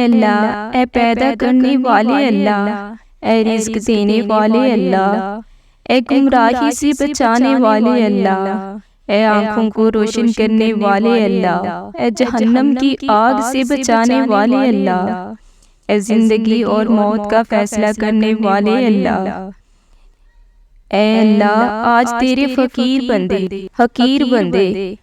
اللہ، اے پیدا کرنے والے اللہ، اے رزق دینے والے اللہ، اے گمراہی سے بچانے والے اللہ، اے آنکھوں کو روشن کرنے والے اللہ، اے جہنم کی آگ سے بچانے والے اللہ، اے زندگی اور موت کا فیصلہ کرنے والے اللہ۔ اے اللہ، آج تیرے فقیر بندے، حقیر بندے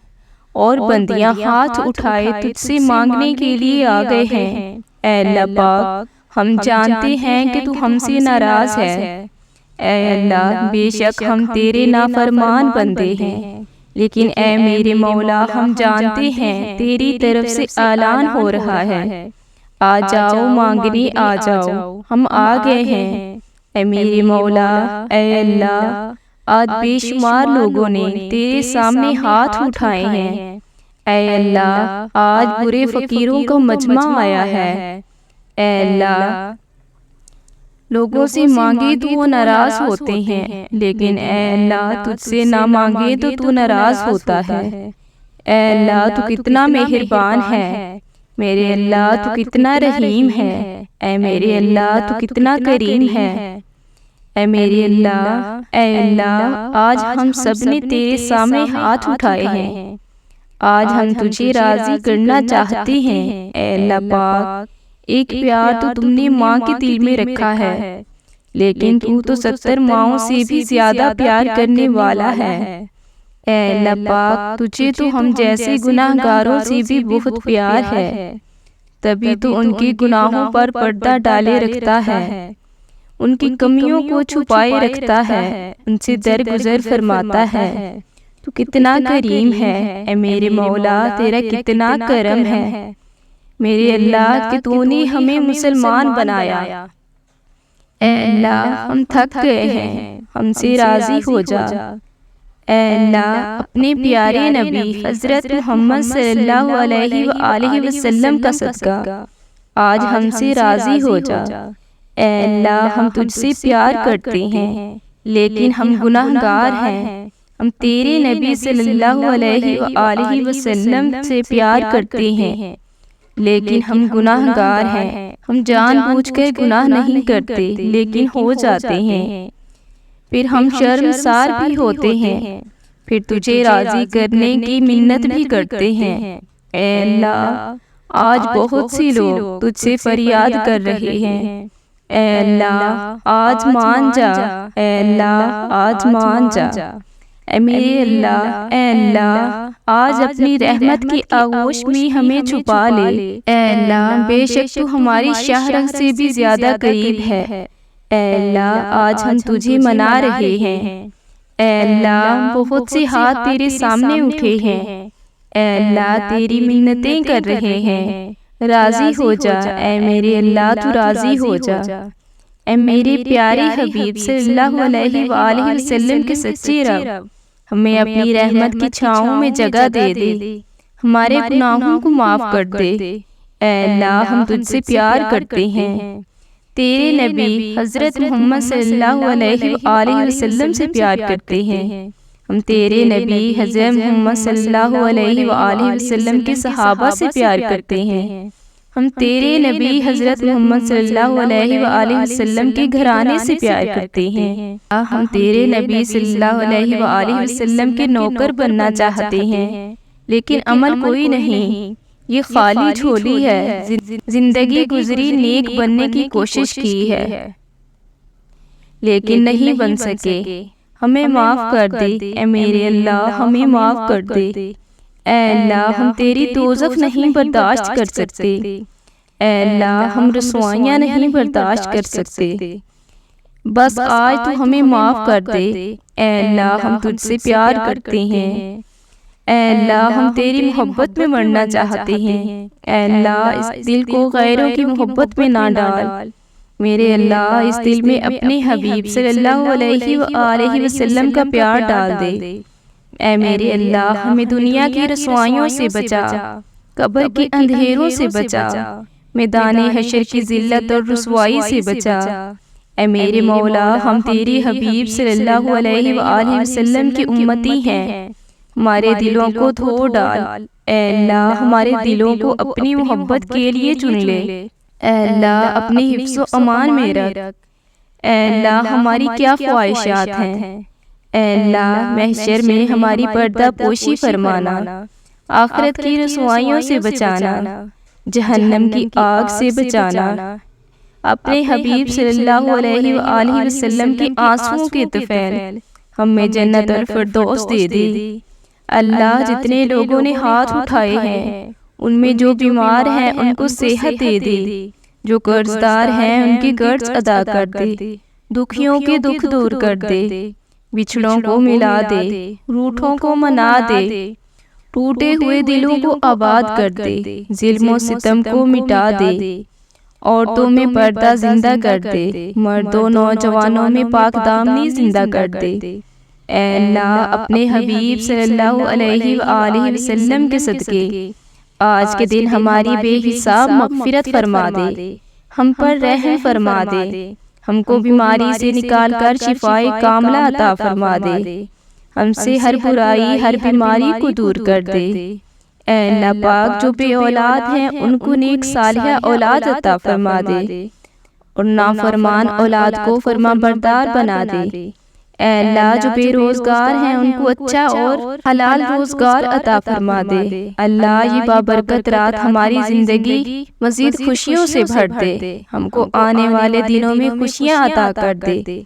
اور بندیاں ہاتھ اٹھائے تجھ سے مانگنے کے لیے آ گئے ہیں۔ اے اللہ پاک، ہم جانتے ہیں کہ تو ہم سے ناراض ہے۔ اے اللہ، بے شک ہم تیرے نافرمان بندے ہیں، لیکن اے میرے مولا، ہم جانتے ہیں تیری طرف سے اعلان ہو رہا ہے، آ جاؤ مانگنے آ جاؤ، ہم آ گئے ہیں۔ اے میرے مولا، اے اللہ، آج بے شمار لوگوں نے تیرے سامنے ہاتھ اٹھائے ہیں۔ اے اللہ، آج برے فقیروں کا مجمع آیا ہے۔ اے اللہ، لوگوں سے مانگے تو وہ ناراض ہوتے ہیں، لیکن اے اللہ، تجھ سے نہ مانگے تو تو ناراض ہوتا ہے۔ اے اللہ، تو کتنا مہربان ہے، میرے اللہ تو کتنا رحیم ہے، اے میرے اللہ تو کتنا کریم ہے۔ اے میرے اللہ، اے اللہ، آج ہم سب نے تیرے سامنے ہاتھ اٹھائے ہیں، آج ہم تجھے راضی کرنا چاہتے ہیں۔ اے اللہ پاک، ایک پیار تو تم نے ماں کے دل میں رکھا ہے، لیکن تو 70 ماؤں سے بھی زیادہ پیار کرنے والا ہے۔ اے اللہ پاک، تجھے تو ہم جیسے گناہ گاروں سے بھی بہت پیار ہے، تبھی تو ان کے گناہوں پر پردہ ڈالے رکھتا ہے، ان کی کمیوں کو چھپائے رکھتا ہے، ان سے درگزر فرماتا ہے۔ تو کتنا کریم ہے، اے میرے مولا، تیرا کتنا کرم ہے، میرے اللہ کہ تو نے ہمیں مسلمان بنایا۔ اے اللہ، ہم تھک گئے ہیں، ہم سے راضی ہو جا۔ اے اللہ، اپنے پیارے نبی حضرت محمد صلی اللہ علیہ وآلہ وسلم کا صدقہ آج ہم سے راضی ہو جا۔ اے اللہ، ہم تجھ سے پیار کرتے ہیں، لیکن ہم گناہ گار ہیں۔ ہم تیرے نبی صلی اللہ علیہ وآلہ وسلم سے پیار کرتے ہیں، لیکن ہم گناہ گار ہیں۔ ہم جان بوجھ کر گناہ نہیں کرتے، لیکن ہو جاتے ہیں، پھر ہم شرمسار بھی ہوتے ہیں، پھر تجھے راضی کرنے کی منت بھی کرتے ہیں۔ اے اللہ، آج بہت سے لوگ تجھ سے فریاد کر رہے ہیں۔ اے اللہ، آج مان جا، اے اللہ، آج مان جا۔ اے میرے اللہ، اے اللہ، آج اپنی رحمت کی آغوش میں ہمیں چھپا لے۔ اے اللہ، بے شک تو ہماری شاہراہ سے بھی زیادہ قریب ہے۔ اے اللہ، آج ہم تجھے منا رہے ہیں۔ اے اللہ، بہت سے ہاتھ تیرے سامنے اٹھے ہیں، اے اللہ، تیری منتیں کر رہے ہیں، راضی ہو جا۔ اے میرے اللہ، تو راضی ہو جا۔ اے میرے پیارے حبیب صلی اللہ علیہ وآلہ وسلم کے سچے رب، ہمیں اپنی رحمت کی چھاؤں میں جگہ دے دے، ہمارے گناہوں کو معاف کر دے۔ اے اللہ، ہم تجھ سے پیار کرتے ہیں، تیرے نبی حضرت محمد صلی اللہ علیہ وآلہ وسلم سے پیار کرتے ہیں، ہم تیرے نبی حضرت محمد صلی اللہ علیہ وآلہ وسلم کے صحابہ سے پیار کرتے ہیں، ہم تیرے نبی حضرت محمد صلی اللہ علیہ وآلہ وسلم کے گھرانے سے پیار کرتے ہیں، ہم تیرے نبی صلی اللہ علیہ وآلہ وسلم کے نوکر بننا چاہتے ہیں، لیکن عمل کوئی نہیں، یہ خالی جھولی ہے۔ زندگی گزری نیک بننے کی کوشش کی ہے، لیکن نہیں بن سکے، ہمیں معاف کر دے۔ اے میرے اللہ، ہمیں معاف کر دے۔ اے اللہ، ہم تیری دوزخ نہیں برداشت کر سکتے، اے اللہ، ہم رسوائیاں نہیں برداشت کر سکتے، بس آج تو ہمیں معاف کر دے۔ اے اللہ، ہم تجھ سے پیار کرتے ہیں، اے اللہ، ہم تیری محبت میں مرنا چاہتے ہیں۔ اے اللہ، اس دل کو غیروں کی محبت میں نہ ڈال، میرے اللہ، اس دل میں اپنے حبیب صلی اللہ علیہ وآلہ وسلم کا پیار ڈال دے۔ اے میرے اللہ، ہمیں دنیا کی رسوائیوں سے بچا، قبر کے اندھیروں سے بچا، میدان حشر کی ذلت اور رسوائی سے بچا۔ اے میرے مولا، ہم تیرے حبیب صلی اللہ علیہ وآلہ وسلم کی امتی ہیں، ہمارے دلوں کو دھو ڈال۔ اے اللہ، ہمارے دلوں کو اپنی محبت کے لیے چن لے۔ اے اللہ اپنے حفظ و امان میں رکھ۔ اے اللہ ہماری کیا خواہشات ہیں، اے اللہ محشر میں ہماری پردہ پوشی فرمانا، آخرت کی رسوائیوں سے بچانا، جہنم کی آگ سے بچانا، اپنے حبیب صلی اللہ علیہ وآلہ وسلم کے آنسوؤں کے طفیل ہمیں جنت الفردوس دے دے۔ اللہ جتنے لوگوں نے ہاتھ اٹھائے ہیں ان میں جو بیمار ہیں ان کو صحت دے دے، جو قرض دار ہیں ان کے قرض ادا کر دے، دکھیوں کے دکھ دور کر دے، بچھڑوں کو ملا دے، روٹھوں کو منا دے، ٹوٹے ہوئے دلوں کو آباد کر دے، ظلم و ستم کو مٹا دے، عورتوں میں پردہ زندہ کر دے، مردوں نوجوانوں میں پاک دامنی زندہ کر دے۔ اے اللہ اپنے حبیب صلی اللہ علیہ وآلہ وسلم کے صدقے آج کے دن ہماری بے حساب مغفرت فرما دے، ہم پر رحم فرما دے، ہم کو بیماری سے نکال کر شفائے کاملہ عطا فرما دے، ہم سے ہر برائی ہر بیماری کو دور کر دے۔ اے اللہ پاک جو بے اولاد ہیں ان کو نیک صالحہ اولاد عطا فرما دے، اور نافرمان اولاد کو فرما بردار بنا دے۔ اے اللہ جو بے روزگار ہیں ان کو اچھا اور حلال روزگار عطا فرما دے۔ اللہ یہ بابرکت رات ہماری زندگی مزید خوشیوں سے بھر دے، ہم کو آنے والے دنوں میں خوشیاں عطا کر دے۔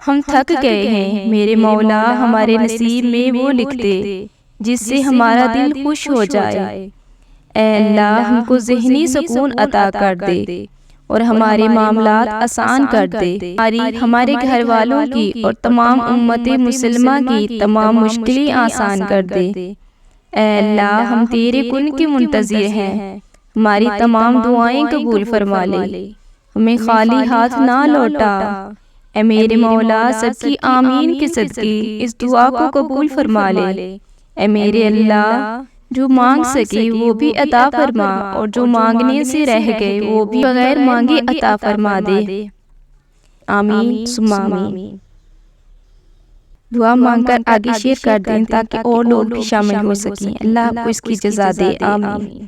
ہم تھک گئے ہیں میرے مولا، ہمارے نصیب میں وہ لکھ دے جس سے ہمارا دل خوش ہو جائے۔ اے اللہ ہم کو ذہنی سکون عطا کر دے اور ہمارے معاملات آسان کر دے، ہمارے گھر والوں کی اور تمام امت مسلمہ کی تمام مشکلیں آسان کر دے۔ اے اللہ ہم تیرے کن کے منتظر ہیں، ہماری تمام دعائیں قبول فرما لے، ہمیں خالی ہاتھ نہ لوٹا۔ اے میرے مولا سب کی آمین کے صدقے اس دعا کو قبول فرما لے۔ اے میرے اللہ جو مانگ سکے وہ بھی عطا فرما، اور جو مانگنے سے رہ گئے وہ بھی بغیر مانگے عطا فرما دے۔ آمین ثم آمین۔ دعا مانگ کر آگے شیئر کر دیں تاکہ اور لوگ بھی شامل ہو سکیں۔ اللہ آپ کو اس کی جزا دے۔ آمین۔